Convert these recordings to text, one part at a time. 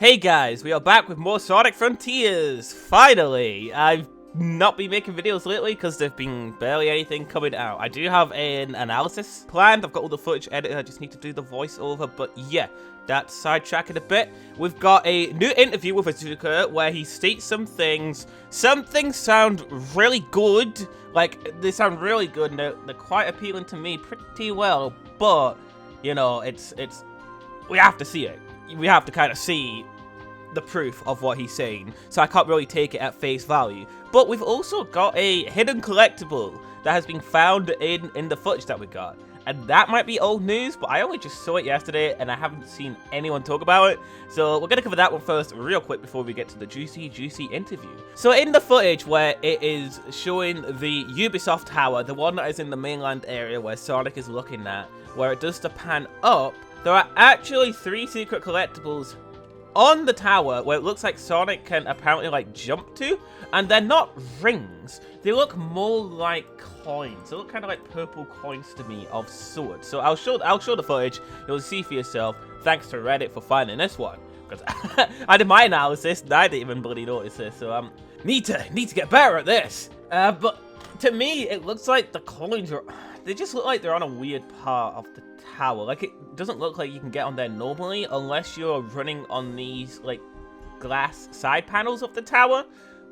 Hey guys, we are back with more Sonic Frontiers! Finally! I've not been making videos lately because there's been barely anything coming out. I do have an analysis planned. I've got all the footage edited. I just need to do the voiceover. But yeah, that's sidetracking a bit. We've got a new interview with Azuka where he states some things. Some things sound really good. Like, they sound really good and they're quite appealing to me pretty well. But, you know, we have to see it. We have to kind of see the proof of what he's saying, so I can't really take it at face value. But we've also got a hidden collectible that has been found in the footage that we got, and that might be old news, but I only just saw it yesterday and I haven't seen anyone talk about it, so we're gonna cover that one first real quick before we get to the juicy interview. So in the footage where it is showing the Ubisoft tower, the one that is in the mainland area where Sonic is looking at, where it does the pan up, there are actually 3 secret collectibles on the tower where it looks like Sonic can apparently like jump to, and they're not rings. They look more like coins. They look kind of like purple coins to me of sorts. So I'll show the footage. You'll see for yourself. Thanks to Reddit for finding this one, because I did my analysis and I didn't even bloody notice this. So need to get better at this. But to me, it looks like the coins are. They just look like they're on a weird part of the tower. Like, it doesn't look like you can get on there normally unless you're running on these, like, glass side panels of the tower.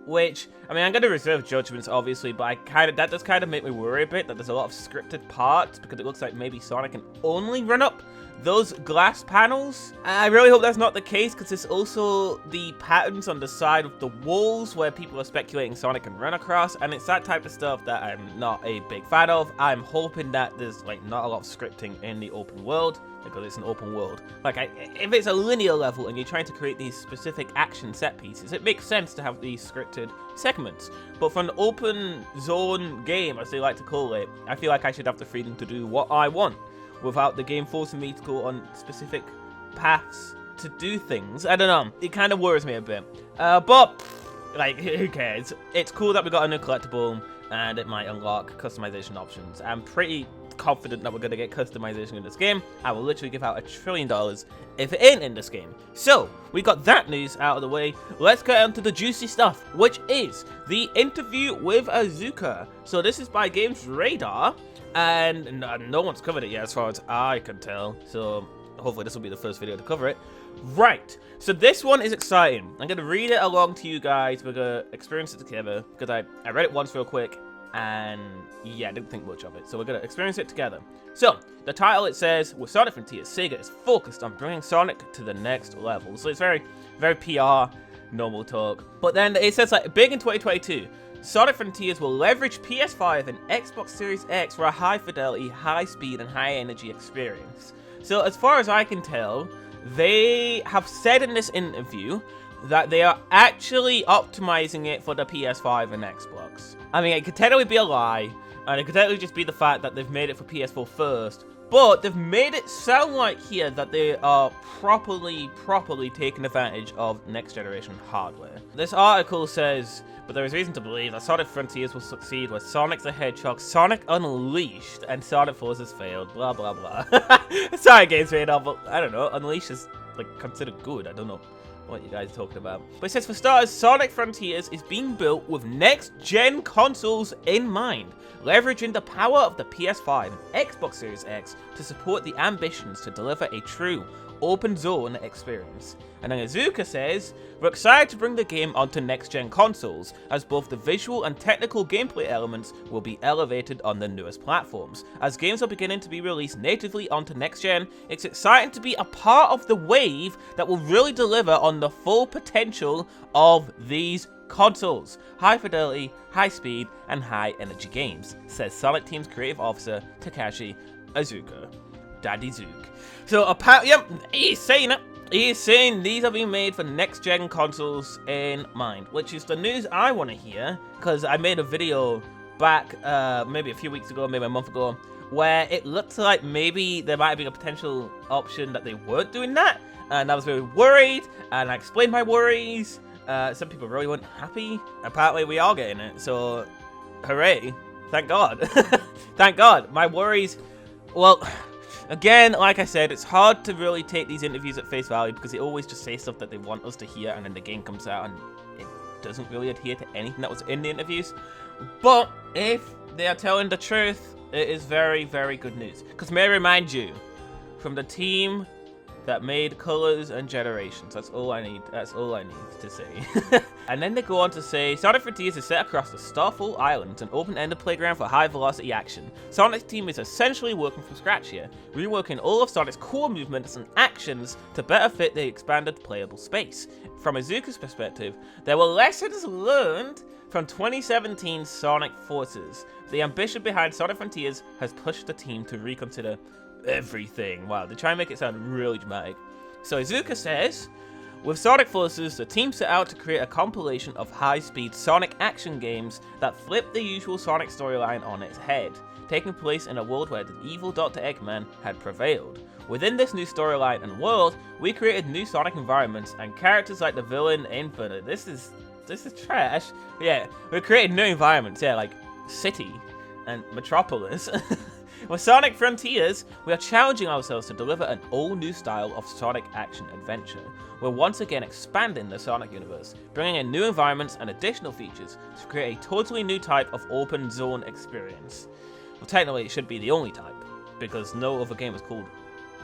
Which, I mean, I'm going to reserve judgments, obviously, but that does kind of make me worry a bit that there's a lot of scripted parts, because it looks like maybe Sonic can only run up those glass panels. I really hope that's not the case, because there's also the patterns on the side of the walls where people are speculating Sonic can run across, and it's that type of stuff that I'm not a big fan of. I'm hoping that there's like not a lot of scripting in the open world, because it's an open world. Like, if it's a linear level and you're trying to create these specific action set pieces, it makes sense to have these scripted segments. But for an open zone game, as they like to call it, I feel like I should have the freedom to do what I want, without the game forcing me to go on specific paths to do things. I don't know. It kind of worries me a bit. But, like, who cares? It's cool that we got a new collectible, and it might unlock customization options. I'm pretty confident that we're going to get customization in this game. I will literally give out $1 trillion if it ain't in this game. So, we got that news out of the way. Let's get on to the juicy stuff, which is the interview with Azuka. So this is by Games Radar, and no one's covered it yet as far as I can tell, so hopefully this will be the first video to cover it. Right, so this one is exciting. I'm going to read it along to you guys. We're going to experience it together, because I read it once real quick, and yeah, I didn't think much of it, so we're going to experience it together. So, the title, it says, with Sonic Frontiers, Sega is focused on bringing Sonic to the next level. So it's very, very PR, normal talk. But then it says, like, big in 2022, Sonic Frontiers will leverage PS5 and Xbox Series X for a high-fidelity, high-speed, and high-energy experience. So, as far as I can tell, they have said in this interview that they are actually optimizing it for the PS5 and Xbox. I mean, it could technically be a lie, and it could technically just be the fact that they've made it for PS4 first, but they've made it sound like here that they are properly taking advantage of next-generation hardware. This article says, but there is reason to believe that Sonic Frontiers will succeed with Sonic the Hedgehog, Sonic Unleashed, and Sonic Forces failed, blah blah blah. Sorry, Games Radar, but I don't know, Unleashed is, like, considered good, I don't know what you guys are talking about. But it says, for starters, Sonic Frontiers is being built with next-gen consoles in mind, leveraging the power of the PS5 and Xbox Series X to support the ambitions to deliver a true open zone experience. And then Azuka says, we're excited to bring the game onto next-gen consoles, as both the visual and technical gameplay elements will be elevated on the newest platforms. As games are beginning to be released natively onto next-gen, it's exciting to be a part of the wave that will really deliver on the full potential of these consoles. High fidelity, high speed, and high energy games, says Sonic Team's creative officer, Takashi Azuka. Daddy Zook. So apparently, yep, he's saying it. He is saying these are being made for next-gen consoles in mind, which is the news I want to hear, because I made a video back maybe a few weeks ago, maybe a month ago, where it looked like maybe there might have been a potential option that they weren't doing that, and I was very worried, and I explained my worries. Some people really weren't happy. Apparently we are getting it, so hooray. Thank God. Thank God. My worries, well, Again, like I said, it's hard to really take these interviews at face value because they always just say stuff that they want us to hear, and then the game comes out and it doesn't really adhere to anything that was in the interviews. But if they are telling the truth, it is very, very good news. Because may I remind you, from the team that made Colors and Generations. That's all I need. That's all I need to say. And then they go on to say, Sonic Frontiers is set across the Starfall Islands, an open-ended playground for high-velocity action. Sonic's team is essentially working from scratch here, reworking all of Sonic's core movements and actions to better fit the expanded playable space. From Azuka's perspective, there were lessons learned from 2017 Sonic Forces. The ambition behind Sonic Frontiers has pushed the team to reconsider everything. Wow, they try and make it sound really dramatic. So Iizuka says, with Sonic Forces, the team set out to create a compilation of high-speed Sonic action games that flip the usual Sonic storyline on its head, taking place in a world where the evil Dr. Eggman had prevailed. Within this new storyline and world, we created new Sonic environments and characters like the villain Infinite. This is trash. Yeah, we created new environments, yeah, like City and Metropolis. With Sonic Frontiers, we are challenging ourselves to deliver an all-new style of Sonic action-adventure. We're once again expanding the Sonic universe, bringing in new environments and additional features to create a totally new type of open zone experience. Well, technically it should be the only type, because no other game is called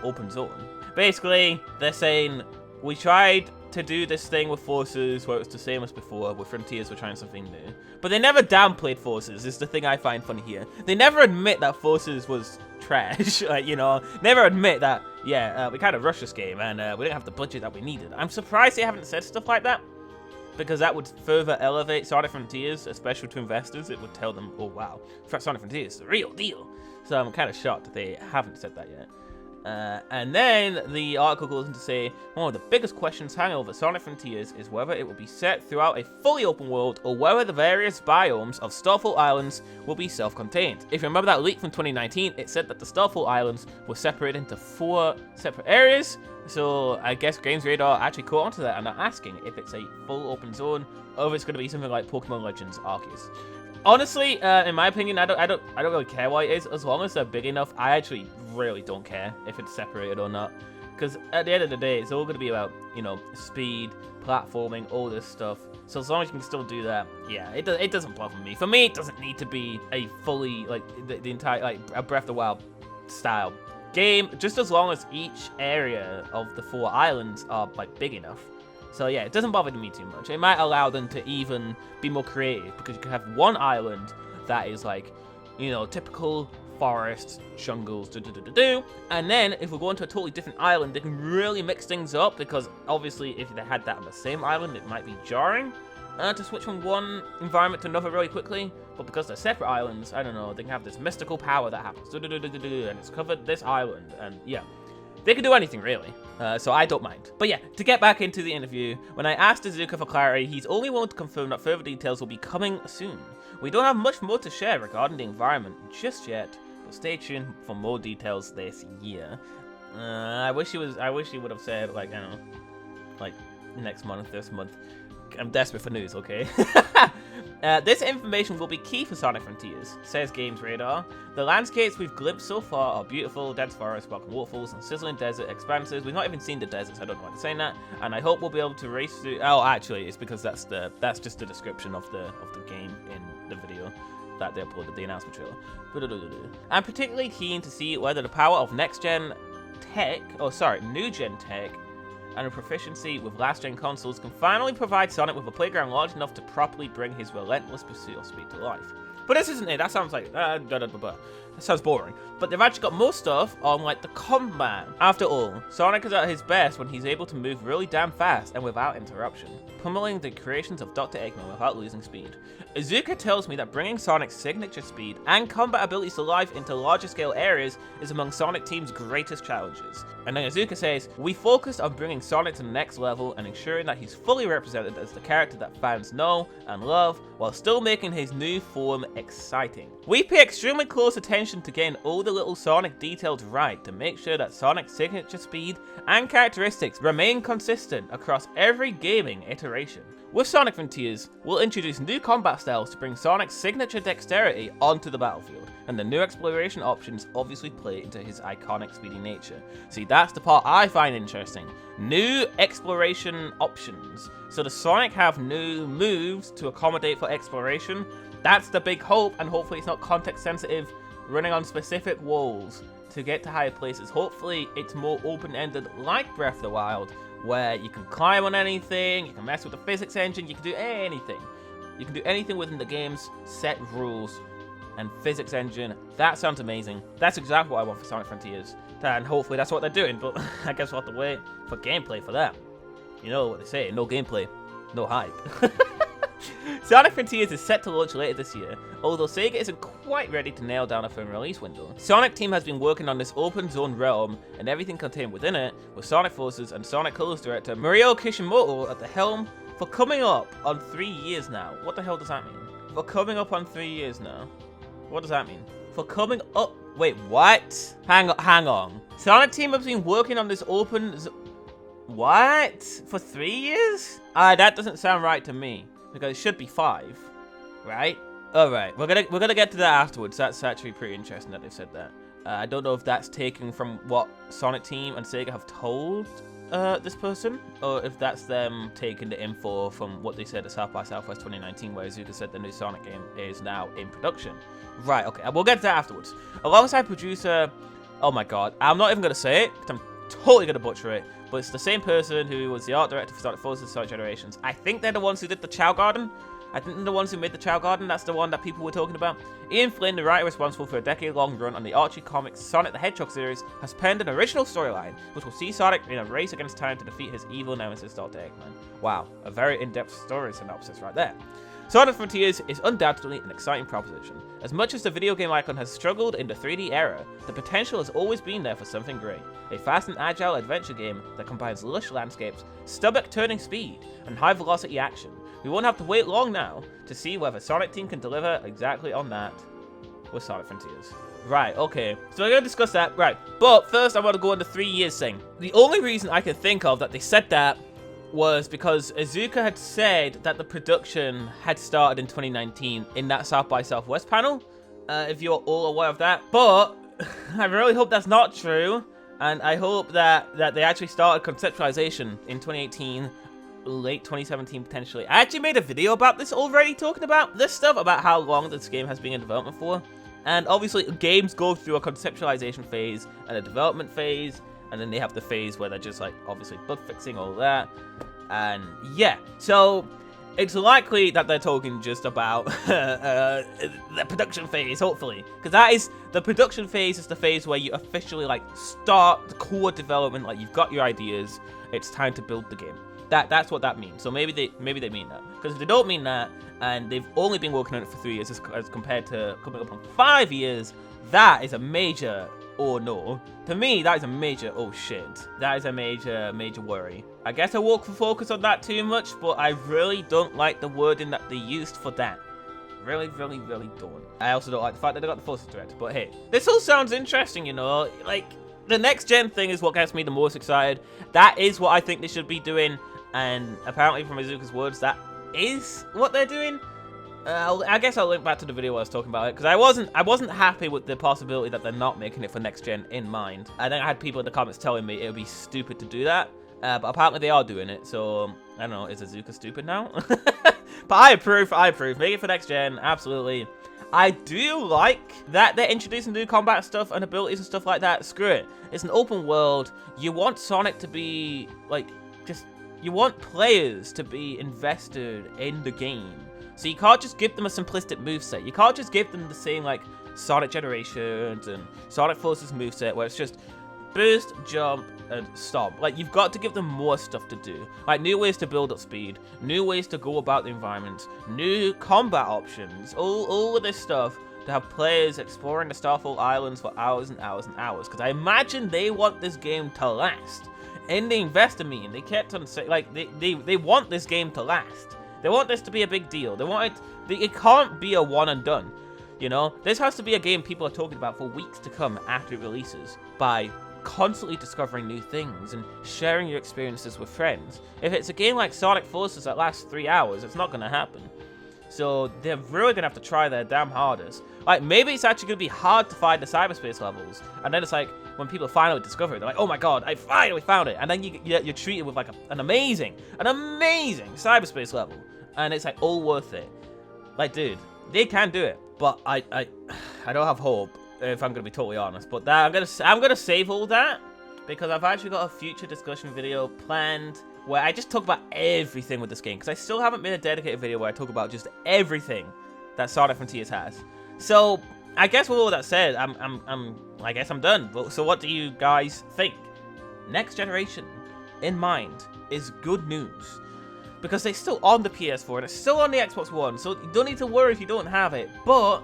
open zone. Basically, they're saying, we tried to do this thing with Forces where it was the same as before. With Frontiers, we're trying something new. But they never downplayed Forces, is the thing I find funny here. They never admit that Forces was trash. Like, you know, never admit that, yeah, we kind of rushed this game and we didn't have the budget that we needed. I'm surprised they haven't said stuff like that, because that would further elevate Sonic Frontiers, especially to investors. It would tell them, oh wow, Sonic Frontiers is the real deal. So I'm kind of shocked that they haven't said that yet. And then the article goes on to say, one of the biggest questions hanging over Sonic Frontiers is whether it will be set throughout a fully open world or whether the various biomes of Starfall Islands will be self-contained. If you remember that leak from 2019, it said that the Starfall Islands were separated into 4 separate areas. So I guess Games Radar actually caught onto that and are asking if it's a full open zone or if it's going to be something like Pokemon Legends Arceus. Honestly, in my opinion, I don't really care what it is. As long as they're big enough, I actually really don't care if it's separated or not. Because at the end of the day, it's all going to be about, you know, speed, platforming, all this stuff. So as long as you can still do that, yeah, it doesn't bother me. For me, it doesn't need to be a fully, like, the entire, like, a Breath of the Wild style game. Just as long as each area of the 4 islands are, like, big enough. So yeah, it doesn't bother me too much. It might allow them to even be more creative, because you can have one island that is like, you know, typical forests, jungles, and then if we go into a totally different island, they can really mix things up, because obviously if they had that on the same island, it might be jarring to switch from one environment to another really quickly. But because they're separate islands, I don't know, they can have this mystical power that happens, and it's covered this island, and yeah. They can do anything, really, so I don't mind. But yeah, to get back into the interview, when I asked Azuka for clarity, he's only willing to confirm that further details will be coming soon. We don't have much more to share regarding the environment just yet, but stay tuned for more details this year. I wish he would have said, like, I don't know, like, next month, this month. I'm desperate for news, okay? This information will be key for Sonic Frontiers, says Games Radar. The landscapes we've glimpsed so far are beautiful, dense forests, sparkling waterfalls, and sizzling desert expanses. We've not even seen the deserts, I don't know why they're saying that. And I hope we'll be able to race through. Oh, actually, it's because that's just the description of the game in the video that they uploaded, the announcement trailer. I'm particularly keen to see whether the power of new-gen tech, and a proficiency with last-gen consoles can finally provide Sonic with a playground large enough to properly bring his relentless pursuit of speed to life. But this isn't it. That sounds like that sounds boring. But they've actually got more stuff on, like, the combat. After all, Sonic is at his best when he's able to move really damn fast and without interruption, pummeling the creations of Dr. Eggman without losing speed. Iizuka tells me that bringing Sonic's signature speed and combat abilities to life into larger scale areas is among Sonic Team's greatest challenges. And then Azuka says, we focused on bringing Sonic to the next level and ensuring that he's fully represented as the character that fans know and love, while still making his new form exciting. We pay extremely close attention to getting all the little Sonic details right to make sure that Sonic's signature speed and characteristics remain consistent across every gaming iteration. With Sonic Frontiers, we'll introduce new combat styles to bring Sonic's signature dexterity onto the battlefield. and the new exploration options obviously play into his iconic speedy nature. See, that's the part I find interesting. New exploration options. So does Sonic have new moves to accommodate for exploration? That's the big hope, and hopefully it's not context sensitive, running on specific walls to get to higher places. Hopefully it's more open-ended like Breath of the Wild, where you can climb on anything, you can mess with the physics engine, you can do anything. You can do anything within the game's set rules and physics engine. That sounds amazing. That's exactly what I want for Sonic Frontiers. And hopefully that's what they're doing, but I guess we'll have to wait for gameplay for that. You know what they say, no gameplay, no hype. Sonic Frontiers is set to launch later this year, although Sega isn't quite ready to nail down a firm release window. Sonic Team has been working on this open zone realm and everything contained within it, with Sonic Forces and Sonic Colors director Mario Kishimoto at the helm for coming up on 3 years now. What the hell does that mean? For coming up on 3 years now. What does that mean? For coming up... Wait, what? Hang on. Sonic Team has been working on this open... What? For 3 years? That doesn't sound right to me. Because it should be 5, right? Alright, we're gonna get to that afterwards. That's actually pretty interesting that they've said that. I don't know if that's taken from what Sonic Team and Sega have told this person, or if that's them taking the info from what they said at South by Southwest 2019, where Azuka said the new Sonic game is now in production. Right, okay, we'll get to that afterwards. Alongside producer, oh my god, I'm not even gonna say it, because I'm totally gonna butcher it, but it's the same person who was the art director for Sonic Forces and Sonic Generations. I think they're the ones who did the Chow Garden. I think they're the ones who made the Chow Garden. That's the one that people were talking about. Ian Flynn, the writer responsible for a decade-long run on the Archie Comics Sonic the Hedgehog series, has penned an original storyline, which will see Sonic in a race against time to defeat his evil nemesis, Dr. Eggman. Wow, a very in-depth story synopsis right there. Sonic Frontiers is undoubtedly an exciting proposition. As much as the video game icon has struggled in the 3D era, the potential has always been there for something great. A fast and agile adventure game that combines lush landscapes, stomach-turning speed, and high-velocity action. We won't have to wait long now to see whether Sonic Team can deliver exactly on that with Sonic Frontiers. Right, okay, so we're going to discuss that, right, but first I want to go on the 3 years thing. The only reason I can think of that they said that was because Azuka had said that the production had started in 2019 in that South by Southwest panel, if you're all aware of that. But I really hope that's not true, and I hope that they actually started conceptualization in 2018, late 2017 potentially. I actually made a video about this already, talking about this stuff, about how long this game has been in development for. And obviously games go through a conceptualization phase and a development phase, and then they have the phase where they're just like obviously bug fixing, all that. And yeah, so it's likely that they're talking just about the production phase, hopefully, because that is the production phase is the phase where you officially like start the core development, like you've got your ideas, it's time to build the game. That's what that means. So maybe they mean that, because if they don't mean that and they've only been working on it for 3 years as compared to coming up on 5 years, that is a major oh no. To me, that is a major oh shit. That is a major worry. I guess I won't focus on that too much, but I really don't like the wording that they used for that. Really don't. I also don't like the fact that they got the Forces director, but hey, this all sounds interesting, you know, like the next gen thing is what gets me the most excited. That is what I think they should be doing, and apparently from Azuka's words, that is what they're doing. I guess I'll link back to the video where I was talking about it, because I wasn't happy with the possibility that they're not making it for next gen in mind. I think I had people in the comments telling me it would be stupid to do that, but apparently they are doing it. So I don't know, is Azuka stupid now? But I approve. Make it for next gen, absolutely. I do like that they're introducing new combat stuff and abilities and stuff like that. Screw it. It's an open world. You want Sonic to be like you want players to be invested in the game. So you can't just give them a simplistic moveset. You can't just give them the same like Sonic Generations and Sonic Forces moveset where it's just boost, jump, and stomp. Like, you've got to give them more stuff to do. Like, new ways to build up speed, new ways to go about the environment, new combat options, all of this stuff to have players exploring the Starfall Islands for hours and hours and hours. Because I imagine they want this game to last. In the investor meeting, they kept on saying, like, they want this game to last. They want this to be a big deal. They want it. It can't be a one and done. You know, this has to be a game people are talking about for weeks to come after it releases, by constantly discovering new things and sharing your experiences with friends. If it's a game like Sonic Forces that lasts 3 hours, it's not going to happen. So they're really gonna have to try their damn hardest. Like, maybe it's actually gonna be hard to find the cyberspace levels, and then it's like when people finally discover it, they're like, "Oh my god, I finally found it!" And then you're treated with like an amazing cyberspace level, and it's like all worth it. Like, dude, they can do it, but I don't have hope, if I'm gonna be totally honest. But that I'm gonna save all that because I've actually got a future discussion video planned where I just talk about everything with this game, because I still haven't made a dedicated video where I talk about just everything that Sonic Frontiers has. So I guess with all that said, I guess I'm done. So what do you guys think? Next generation in mind is good news, because they're still on the PS4 and it's still on the Xbox One, so you don't need to worry if you don't have it. But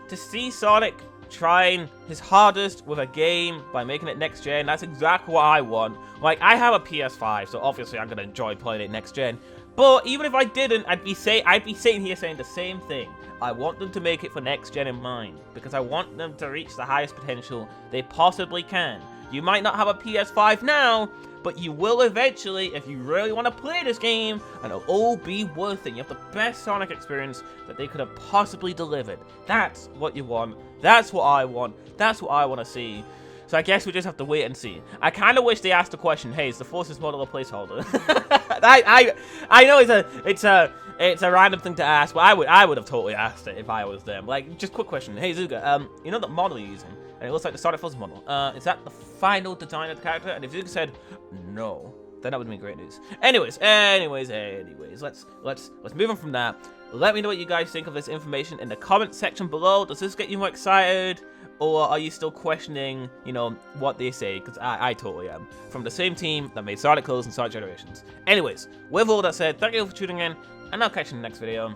to see Sonic trying his hardest with a game by making it next gen, that's exactly what I want. Like, I have a PS5, so obviously I'm gonna enjoy playing it next gen. But even if I didn't, I'd be sitting here saying the same thing. I want them to make it for next gen in mind, because I want them to reach the highest potential they possibly can. You might not have a PS5 now, but you will eventually if you really want to play this game, and it'll all be worth it. You have the best Sonic experience that they could have possibly delivered. That's what you want. That's what I want. That's what I want to see. So I guess we just have to wait and see. I kind of wish they asked the question, hey, is the Forces model a placeholder? I know it's a random thing to ask, but I would have totally asked it if I was them. Like, just quick question. Hey, Azuka, you know that model you're using? And it looks like the Sonic Forces model. Is that the final design of the character? And if Azuka said no, then that would be great news. Anyways, let's move on from that. Let me know what you guys think of this information in the comment section below. Does this get you more excited? Or are you still questioning, you know, what they say? Because I totally am. From the same team that made Sonic Colors and Sonic Generations. Anyways, with all that said, thank you for tuning in, and I'll catch you in the next video.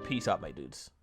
Peace out, my dudes.